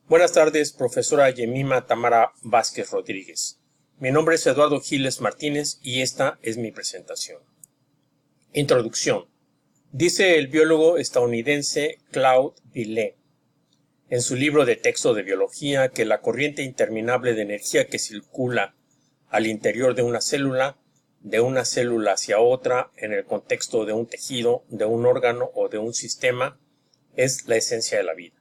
Buenas tardes, profesora Yemima Tamara Vázquez Rodríguez. Mi nombre es Eduardo Giles Martínez y esta es mi presentación. Introducción. Dice el biólogo estadounidense Claude Villée en su libro de texto de biología que la corriente interminable de energía que circula al interior de una célula hacia otra, en el contexto de un tejido, de un órgano o de un sistema, es la esencia de la vida.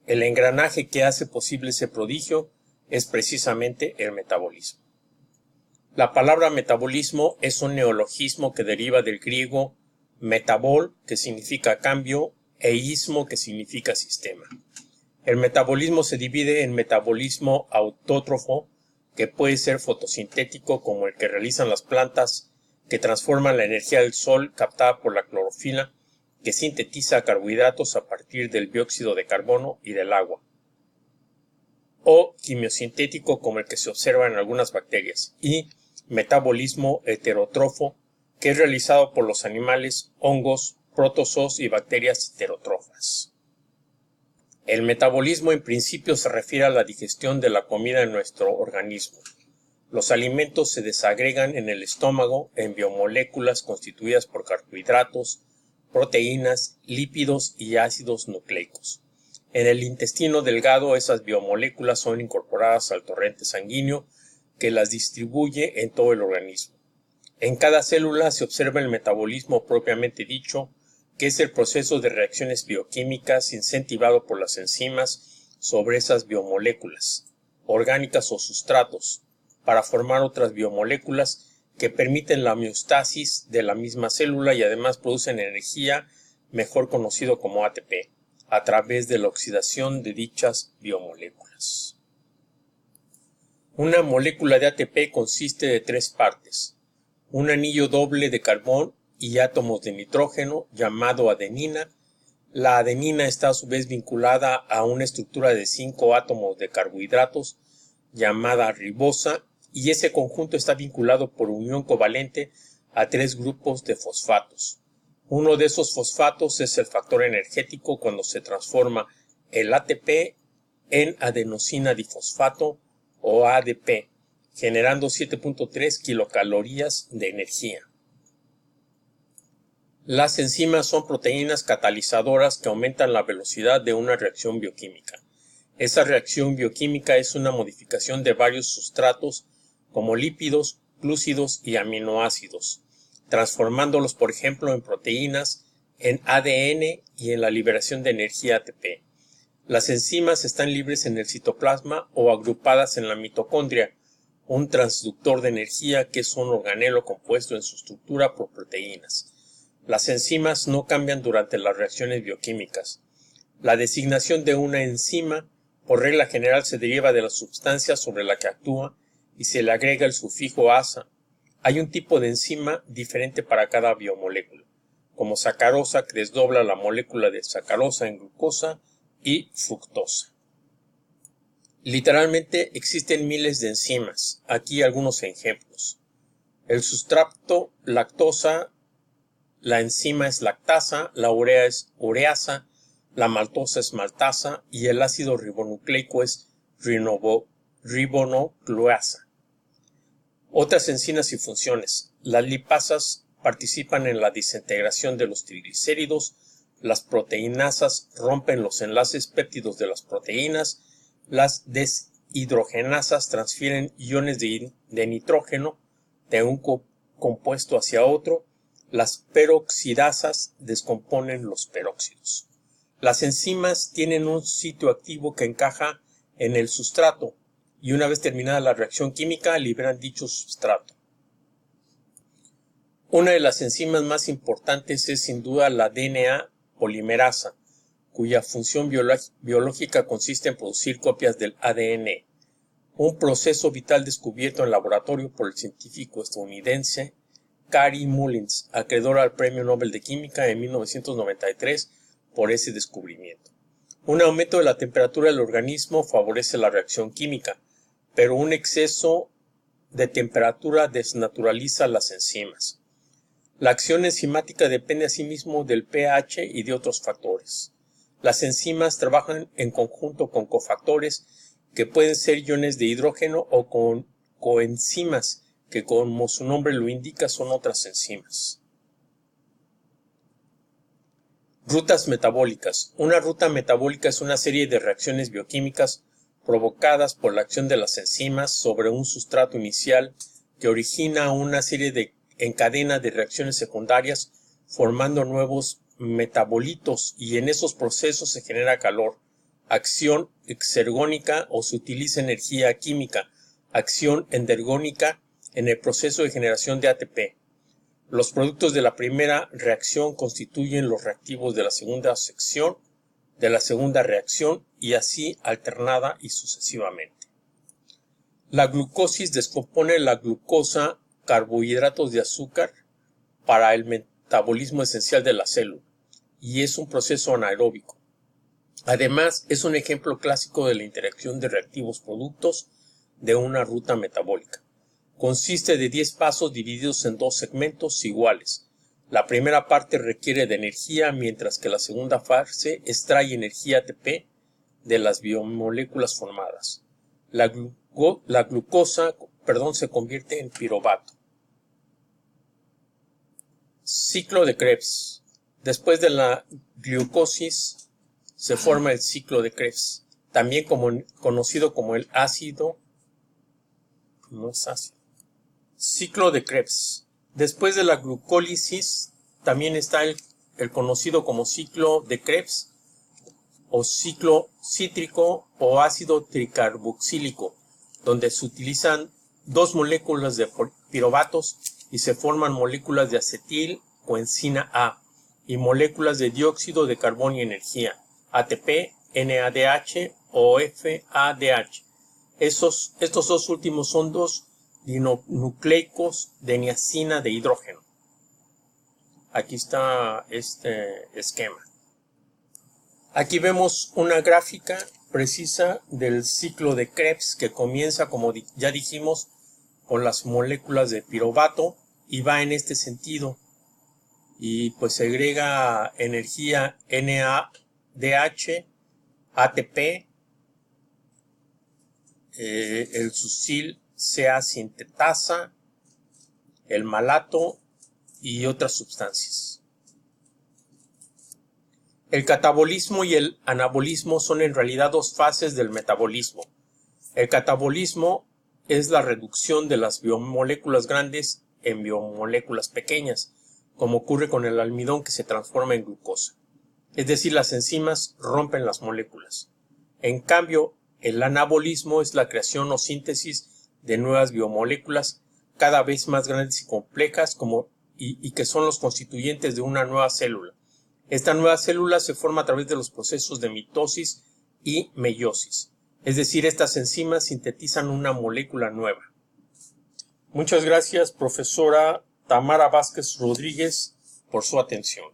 El engranaje que hace posible ese prodigio es precisamente el metabolismo. La palabra metabolismo es un neologismo que deriva del griego metabol, que significa cambio, e ismo, que significa sistema. El metabolismo se divide en metabolismo autótrofo, que puede ser fotosintético, como el que realizan las plantas, que transforman la energía del sol captada por la clorofila, que sintetiza carbohidratos a partir del dióxido de carbono y del agua, o quimiosintético, como el que se observa en algunas bacterias, y metabolismo heterótrofo, que es realizado por los animales, hongos, protozoos y bacterias heterótrofas. El metabolismo en principio se refiere a la digestión de la comida en nuestro organismo. Los alimentos se desagregan en el estómago en biomoléculas constituidas por carbohidratos, proteínas, lípidos y ácidos nucleicos. En el intestino delgado esas biomoléculas son incorporadas al torrente sanguíneo que las distribuye en todo el organismo. En cada célula se observa el metabolismo propiamente dicho, que es el proceso de reacciones bioquímicas incentivado por las enzimas sobre esas biomoléculas, orgánicas o sustratos, para formar otras biomoléculas que permiten la homeostasis de la misma célula y además producen energía, mejor conocido como ATP, a través de la oxidación de dichas biomoléculas. Una molécula de ATP consiste de tres partes: un anillo doble de carbón y átomos de nitrógeno llamado adenina. La adenina está a su vez vinculada a una estructura de 5 átomos de carbohidratos llamada ribosa, y ese conjunto está vinculado por unión covalente a 3 grupos de fosfatos. Uno de esos fosfatos es el factor energético cuando se transforma el ATP en adenosina difosfato o ADP, generando 7.3 kilocalorías de energía. Las enzimas son proteínas catalizadoras que aumentan la velocidad de una reacción bioquímica. Esa reacción bioquímica es una modificación de varios sustratos como lípidos, glúcidos y aminoácidos, transformándolos, por ejemplo, en proteínas, en ADN y en la liberación de energía ATP. Las enzimas están libres en el citoplasma o agrupadas en la mitocondria, un transductor de energía que es un organelo compuesto en su estructura por proteínas. Las enzimas no cambian durante las reacciones bioquímicas. La designación de una enzima, por regla general, se deriva de la sustancia sobre la que actúa y se le agrega el sufijo asa. Hay un tipo de enzima diferente para cada biomolécula, como sacarosa, que desdobla la molécula de sacarosa en glucosa, y fructosa. Literalmente existen miles de enzimas. Aquí algunos ejemplos. El sustrato lactosa, la enzima es lactasa, la urea es ureasa, la maltosa es maltasa y el ácido ribonucleico es ribonucleasa. Otras enzimas y funciones. Las lipasas participan en la desintegración de los triglicéridos. Las proteinasas rompen los enlaces péptidos de las proteínas. Las deshidrogenasas transfieren iones de nitrógeno de un compuesto hacia otro. Las peroxidasas descomponen los peróxidos. Las enzimas tienen un sitio activo que encaja en el sustrato y una vez terminada la reacción química liberan dicho sustrato. Una de las enzimas más importantes es sin duda la DNA polimerasa, cuya función biológica consiste en producir copias del ADN, un proceso vital descubierto en laboratorio por el científico estadounidense Kary Mullis, acreedor al Premio Nobel de Química en 1993 por ese descubrimiento. Un aumento de la temperatura del organismo favorece la reacción química, pero un exceso de temperatura desnaturaliza las enzimas. La acción enzimática depende asimismo del pH y de otros factores. Las enzimas trabajan en conjunto con cofactores que pueden ser iones de hidrógeno o con coenzimas, que como su nombre lo indica son otras enzimas. Rutas metabólicas. Una ruta metabólica es una serie de reacciones bioquímicas provocadas por la acción de las enzimas sobre un sustrato inicial que origina una serie en cadena de reacciones secundarias formando nuevos metabolitos, y en esos procesos se genera calor, acción exergónica o se utiliza energía química, acción endergónica en el proceso de generación de ATP. Los productos de la primera reacción constituyen los reactivos de la segunda sección, de la segunda reacción, y así alternada y sucesivamente. La glucosis descompone la glucosa, carbohidratos de azúcar, para el metabolismo esencial de la célula, y es un proceso anaeróbico. Además, es un ejemplo clásico de la interacción de reactivos productos de una ruta metabólica. Consiste de 10 pasos divididos en 2 segmentos iguales. La primera parte requiere de energía, mientras que la segunda fase extrae energía ATP de las biomoléculas formadas. La glucosa se convierte en piruvato. Ciclo de Krebs. Después de la glucosis se forma el ciclo de Krebs, también conocido como el ciclo de Krebs. Después de la glucólisis también está el conocido como ciclo de Krebs o ciclo cítrico o ácido tricarboxílico, donde se utilizan 2 moléculas de piruvatos y se forman moléculas de acetil coenzina A y moléculas de dióxido de carbono y energía, ATP, NADH o FADH. Estos 2 últimos son 2 dinucleicos de niacina de hidrógeno. Aquí está este esquema. Aquí vemos una gráfica precisa del ciclo de Krebs, que comienza, como ya dijimos, con las moléculas de piruvato y va en este sentido, y pues segrega energía NADH, ATP, el sucil CA sintetasa, el malato y otras sustancias. El catabolismo y el anabolismo son en realidad 2 fases del metabolismo. El catabolismo es la reducción de las biomoléculas grandes en biomoléculas pequeñas, como ocurre con el almidón que se transforma en glucosa. Es decir, las enzimas rompen las moléculas. En cambio, el anabolismo es la creación o síntesis de nuevas biomoléculas cada vez más grandes y complejas y que son los constituyentes de una nueva célula. Esta nueva célula se forma a través de los procesos de mitosis y meiosis. Es decir, estas enzimas sintetizan una molécula nueva. Muchas gracias, profesora Tamara Vázquez Rodríguez, por su atención.